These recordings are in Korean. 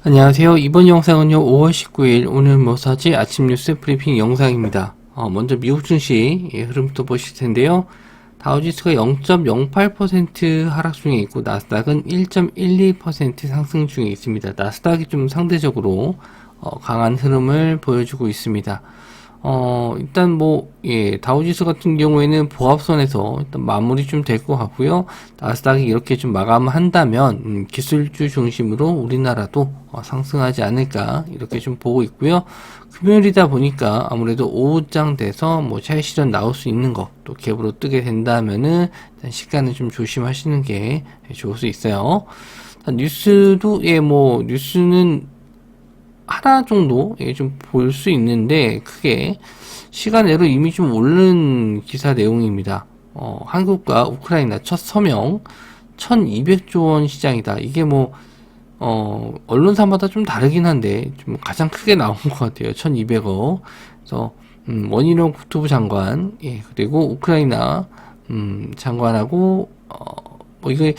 안녕하세요. 이번 영상은요, 5월 19일 오늘 뭐 사지 아침 뉴스 브리핑 영상입니다. 먼저 미국 증시 흐름부터 보실 텐데요. 다우지수가 0.08% 하락 중에 있고 나스닥은 1.12% 상승 중에 있습니다. 나스닥이 좀 상대적으로 강한 흐름을 보여주고 있습니다. 일단 다우지수 같은 경우에는 보합선에서 일단 마무리 좀 될 것 같고요. 나스닥이 이렇게 좀 마감을 한다면, 기술주 중심으로 우리나라도 상승하지 않을까, 이렇게 좀 보고 있고요. 금요일이다 보니까 아무래도 오후장 돼서 차익 실현 나올 수 있는 거, 또 갭으로 뜨게 된다면은, 일단 시간을 좀 조심하시는 게 좋을 수 있어요. 뉴스도, 뉴스는 하나 정도 좀 볼 수 있는데 크게 시간외로 이미 좀 오른 기사 내용입니다. 한국과 우크라이나 첫 서명 1200조 원 시장이다. 이게 언론사마다 좀 다르긴 한데 좀 가장 크게 나온 것 같아요. 1200억. 그래서 원희룡 국토부 장관, 그리고 우크라이나 장관하고 이게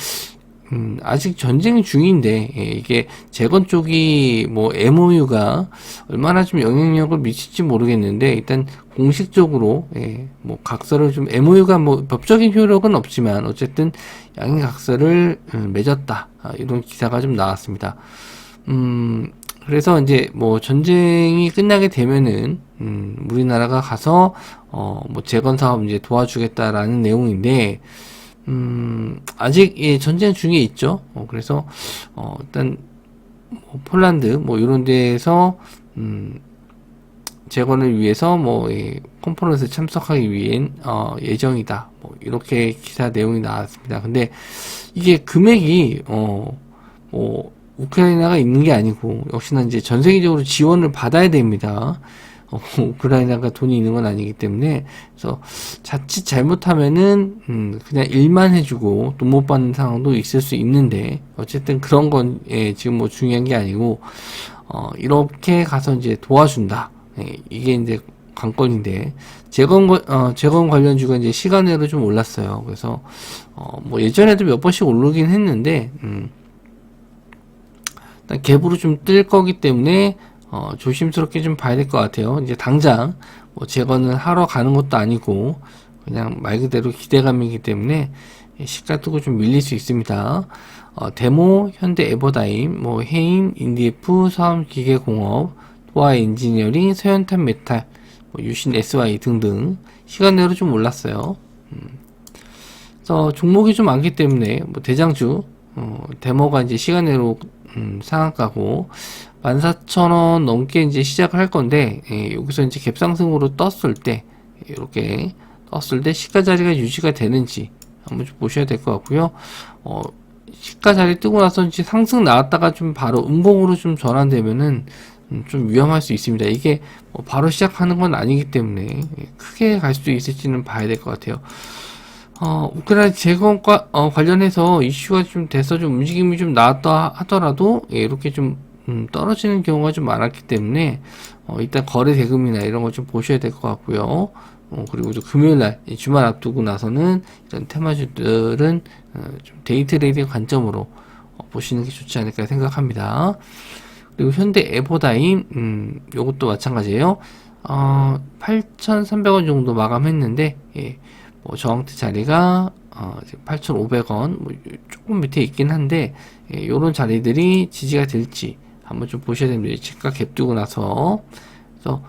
아직 전쟁 중인데, 이게 재건 쪽이 MOU가 얼마나 좀 영향력을 미칠지 모르겠는데, 일단 공식적으로, 각서를 좀, MOU가 법적인 효력은 없지만, 어쨌든 양해 각서를 맺었다. 이런 기사가 좀 나왔습니다. 그래서 이제 전쟁이 끝나게 되면은, 우리나라가 가서, 재건 사업 이제 도와주겠다라는 내용인데, 아직 전쟁 중에 있죠. 그래서 일단 폴란드 이런 데에서 재건을 위해서 컨퍼런스 참석하기 위한 예정이다. 이렇게 기사 내용이 나왔습니다. 근데 이게 금액이 우크라이나가 있는 게 아니고 역시나 이제 전 세계적으로 지원을 받아야 됩니다. 우크라이나가 돈이 있는 건 아니기 때문에, 그래서 자칫 잘못하면은 그냥 일만 해주고 돈 못 받는 상황도 있을 수 있는데, 어쨌든 그런 건 지금 중요한 게 아니고 이렇게 가서 이제 도와준다. 이게 이제 관건인데, 재건 관련주가 이제 시간외로 좀 올랐어요. 그래서 예전에도 몇 번씩 오르긴 했는데 일단 갭으로 좀 뜰 거기 때문에 조심스럽게 좀 봐야 될 것 같아요. 이제 당장 재건을 하러 가는 것도 아니고 그냥 말 그대로 기대감이기 때문에 시가 뜨고 좀 밀릴 수 있습니다. 데모, 현대 에버다임, 해인, 인디에프, 서암기계공업, 도화 엔지니어링, 서현탄 메탈, 유신 SY 등등 시간내로 좀 올랐어요. 그래서 종목이 좀 많기 때문에 대장주 데모가 이제 시간내로 상한가고 14,000원 넘게 이제 시작을 할 건데, 여기서 이제 갭상승으로 떴을 때, 이렇게 떴을 때 시가 자리가 유지가 되는지 한번 좀 보셔야 될 것 같고요. 시가 자리 뜨고 나서 이제 상승 나왔다가 좀 바로 음봉으로 좀 전환되면은 좀 위험할 수 있습니다. 이게 바로 시작하는 건 아니기 때문에 크게 갈 수도 있을지는 봐야 될 것 같아요. 우크라이나 재건과 관련해서 이슈가 좀 돼서 좀 움직임이 좀 나왔다 하더라도 이렇게 좀 떨어지는 경우가 좀 많았기 때문에 일단 거래 대금이나 이런 거 좀 보셔야 될 것 같고요. 그리고 또 금요일날 주말 앞두고 나서는 이런 테마주들은 좀 데이 트레이딩 관점으로 보시는 게 좋지 않을까 생각합니다. 그리고 현대 에버다임 요것도 마찬가지예요. 8,300원 정도 마감했는데 저항대 자리가 8,500원 조금 밑에 있긴 한데 요런 자리들이 지지가 될지 한번 좀 보셔야 됩니다. 시가 갭 두고 나서. 그래서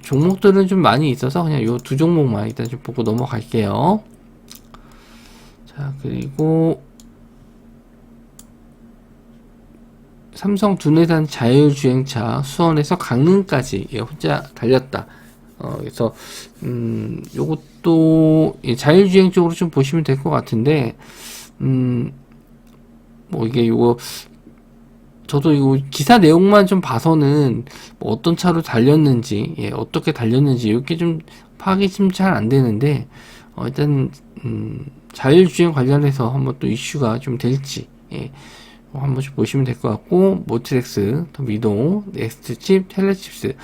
종목들은 좀 많이 있어서 그냥 요 두 종목만 일단 좀 보고 넘어갈게요. 자, 그리고 삼성 두뇌단 자율주행차 수원에서 강릉까지 혼자 달렸다. 그래서 요것도 자율주행 쪽으로 좀 보시면 될 것 같은데 이게 저도 이거 기사 내용만 좀 봐서는 어떤 차로 달렸는지, 어떻게 달렸는지 이렇게 좀 파악이 좀 잘 안 되는데 일단 자율주행 관련해서 한번 또 이슈가 좀 될지 한 번씩 보시면 될 것 같고, 모트렉스, 더 미동, 넥스트칩, 텔레칩스.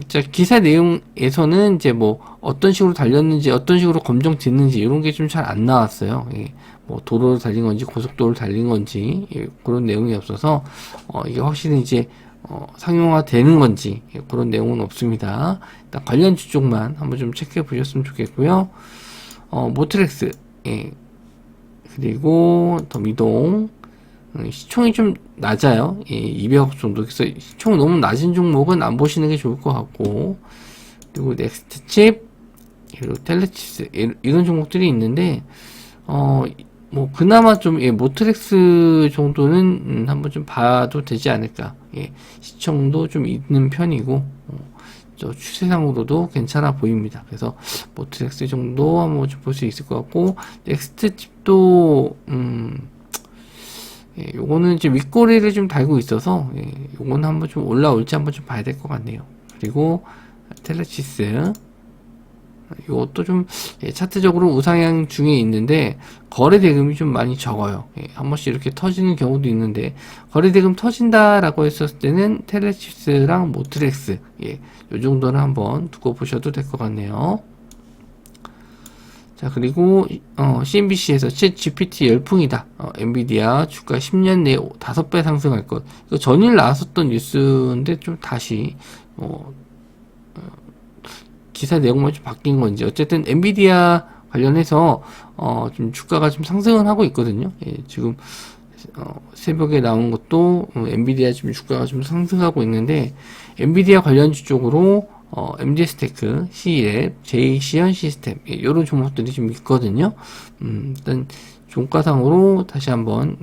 자, 기사 내용에서는 이제 뭐 어떤 식으로 달렸는지, 어떤 식으로 검정됐는지 이런 게 좀 잘 안 나왔어요. 예, 뭐 도로를 달린 건지 고속도로를 달린 건지 그런 내용이 없어서 이게 확실히 이제 상용화 되는 건지 그런 내용은 없습니다. 일단 관련주 쪽만 한번 좀 체크해 보셨으면 좋겠고요. 모트렉스, 예, 그리고 더 미동, 시총이 좀 낮아요. 예, 200억 정도. 그래서 시총 너무 낮은 종목은 안 보시는 게 좋을 것 같고, 그리고 넥스트칩, 그리고 텔레칩스 이런 종목들이 있는데 뭐 그나마 좀 모트렉스 정도는 한번 좀 봐도 되지 않을까. 예, 시청도 좀 있는 편이고 저 추세상으로도 괜찮아 보입니다. 그래서 모트렉스 정도 한번 좀 볼 수 있을 것 같고, 넥스트칩도 예, 요거는 이제 윗꼬리를 좀 달고 있어서 요거는 한번 좀 올라올지 한번 좀 봐야 될 것 같네요. 그리고 텔레치스, 이것도 좀 차트적으로 우상향 중에 있는데 거래 대금이 좀 많이 적어요. 한 번씩 이렇게 터지는 경우도 있는데, 거래 대금 터진다라고 했었을 때는 텔레칩스랑 모트렉스, 요 정도는 한번 두고 보셔도 될 것 같네요. 자, 그리고 CNBC에서 챗 GPT 열풍이다. 엔비디아 주가 10년 내에 5배 상승할 것. 이거 전일 나왔었던 뉴스인데 좀 다시 기사 내용만 좀 바뀐 건지, 어쨌든 엔비디아 관련해서 좀 주가가 좀 상승을 하고 있거든요. 예, 지금 새벽에 나온 것도 엔비디아 지금 주가가 좀 상승하고 있는데, 엔비디아 관련주 쪽으로 MD스테크, C랩, JC현 시스템, 이런 종목들이 좀 있거든요. 일단 종가상으로 다시 한번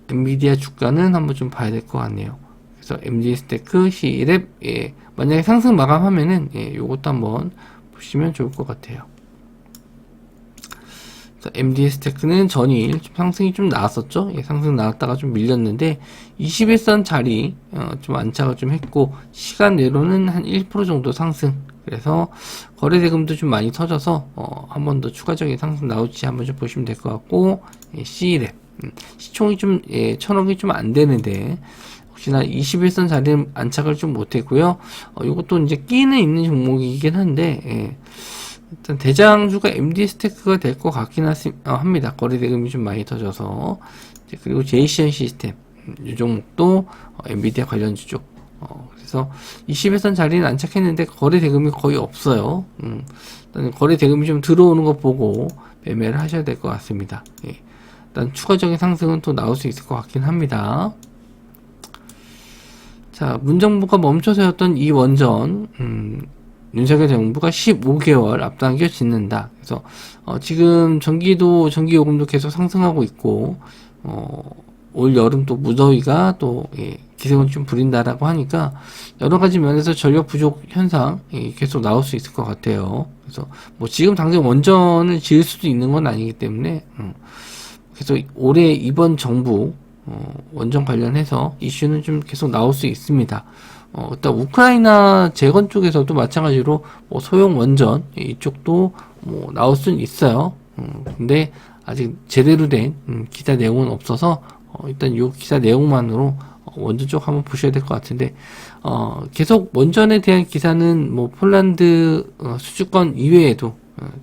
엔비디아 주가는 한번 좀 봐야 될 것 같네요. 그래서 MD스테크, C랩, 만약에 상승 마감하면은 요것도 한번 보시면 좋을 것 같아요. MD스테크는 전일 좀 상승이 좀 나왔었죠. 상승 나왔다가 좀 밀렸는데 21선 자리 좀 안착을 좀 했고, 시간 내로는 한 1% 정도 상승. 그래서 거래 대금도 좀 많이 터져서 한 번 더 추가적인 상승 나올지 한번 좀 보시면 될 것 같고, C랩, 시총이 좀 1,000억이 좀 안 되는데 혹시나 21선 자리는 안착을 좀 못했고요. 이것도 이제 끼는 있는 종목이긴 한데 일단 대장주가 MD스테크가 될 것 같긴 합니다. 거래 대금이 좀 많이 터져서. 그리고 JCN 시스템, 이 종목도 엔비디아 관련주 쪽. 그래서 21선 자리는 안착했는데 거래 대금이 거의 없어요. 일단 거래 대금이 좀 들어오는 거 보고 매매를 하셔야 될 것 같습니다. 일단 추가적인 상승은 또 나올 수 있을 것 같긴 합니다. 자, 문정부가 멈춰서였던 이 원전, 윤석열 정부가 15개월 앞당겨 짓는다. 그래서 지금 전기요금도 계속 상승하고 있고, 올 여름 또 무더위가 또 기승을 좀 부린다라고 하니까 여러 가지 면에서 전력 부족 현상 계속 나올 수 있을 것 같아요. 그래서 뭐 지금 당장 원전을 지을 수도 있는 건 아니기 때문에 그래서 올해 이번 정부 원전 관련해서 이슈는 좀 계속 나올 수 있습니다. 일단 우크라이나 재건 쪽에서도 마찬가지로 뭐 소형 원전 이쪽도 뭐 나올 수는 있어요. 근데 아직 제대로 된 기사 내용은 없어서 일단 이 기사 내용만으로 원전 쪽 한번 보셔야 될 것 같은데, 계속 원전에 대한 기사는 뭐 폴란드 수주권 이외에도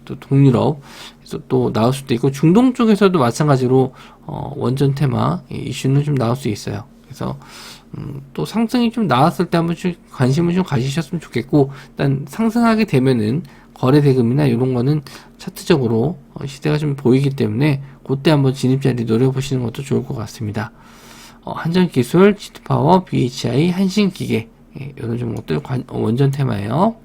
또 동유럽 그래서 또 나올 수도 있고, 중동 쪽에서도 마찬가지로 원전 테마 이슈는 좀 나올 수 있어요. 그래서 또 상승이 좀 나왔을 때 한번 좀 관심을 좀 가지셨으면 좋겠고, 일단 상승하게 되면은 거래 대금이나 이런 거는 차트적으로 시대가 좀 보이기 때문에 그때 한번 진입자리 노려보시는 것도 좋을 것 같습니다. 한전기술, 지트파워, BHI, 한신기계 이런 종목들 원전 테마예요.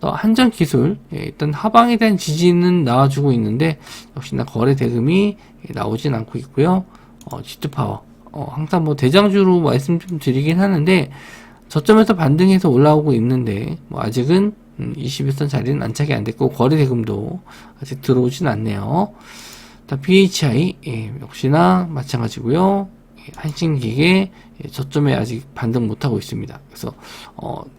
한전기술, 일단 하방에 대한 지지는 나와주고 있는데 역시나 거래 대금이 나오진 않고 있고요. 지트파워, 항상 뭐 대장주로 말씀 좀 드리긴 하는데 저점에서 반등해서 올라오고 있는데 뭐 아직은 21선 자리는 안착이 안 됐고 거래 대금도 아직 들어오진 않네요. BHI 역시나 마찬가지고요. 한신기계 저점에 아직 반등 못하고 있습니다. 그래서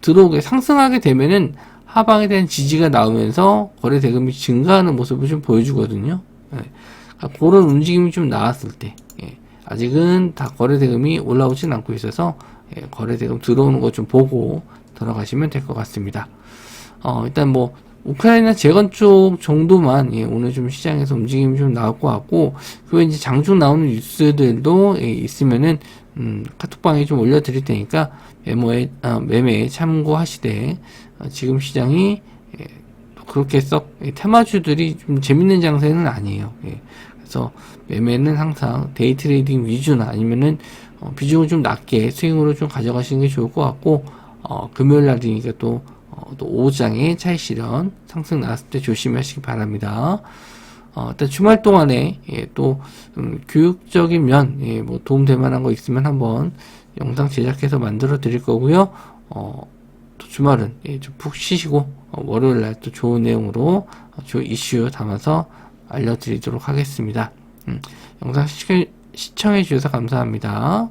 들어오게 상승하게 되면은 하방에 대한 지지가 나오면서 거래 대금이 증가하는 모습을 좀 보여주거든요. 그런 움직임이 좀 나왔을 때, 아직은 다 거래대금이 올라오진 않고 있어서 거래대금 들어오는 거 좀 보고 들어가시면 될 것 같습니다. 일단 뭐 우크라이나 재건 쪽 정도만 오늘 좀 시장에서 움직임이 좀 나올 것 같고, 그 이제 장중 나오는 뉴스들도 있으면은 카톡방에 좀 올려드릴 테니까 매매에 참고하시되, 지금 시장이 그렇게 썩 테마주들이 좀 재밌는 장세는 아니에요. 그래서 매매는 항상 데이 트레이딩 위주나 아니면은 비중을 좀 낮게 스윙으로 좀 가져가시는 게 좋을 것 같고, 금요일 날이니까 또 오후장에 차익 실현 상승 나왔을 때 조심하시기 바랍니다. 일단 주말 동안에 또 교육적인 면 뭐 도움될 만한 거 있으면 한번 영상 제작해서 만들어 드릴 거고요. 또 주말은 좀 푹 쉬시고 월요일 날 또 좋은 내용으로 좋은 이슈 담아서 알려드리도록 하겠습니다. 영상 시청해 주셔서 감사합니다.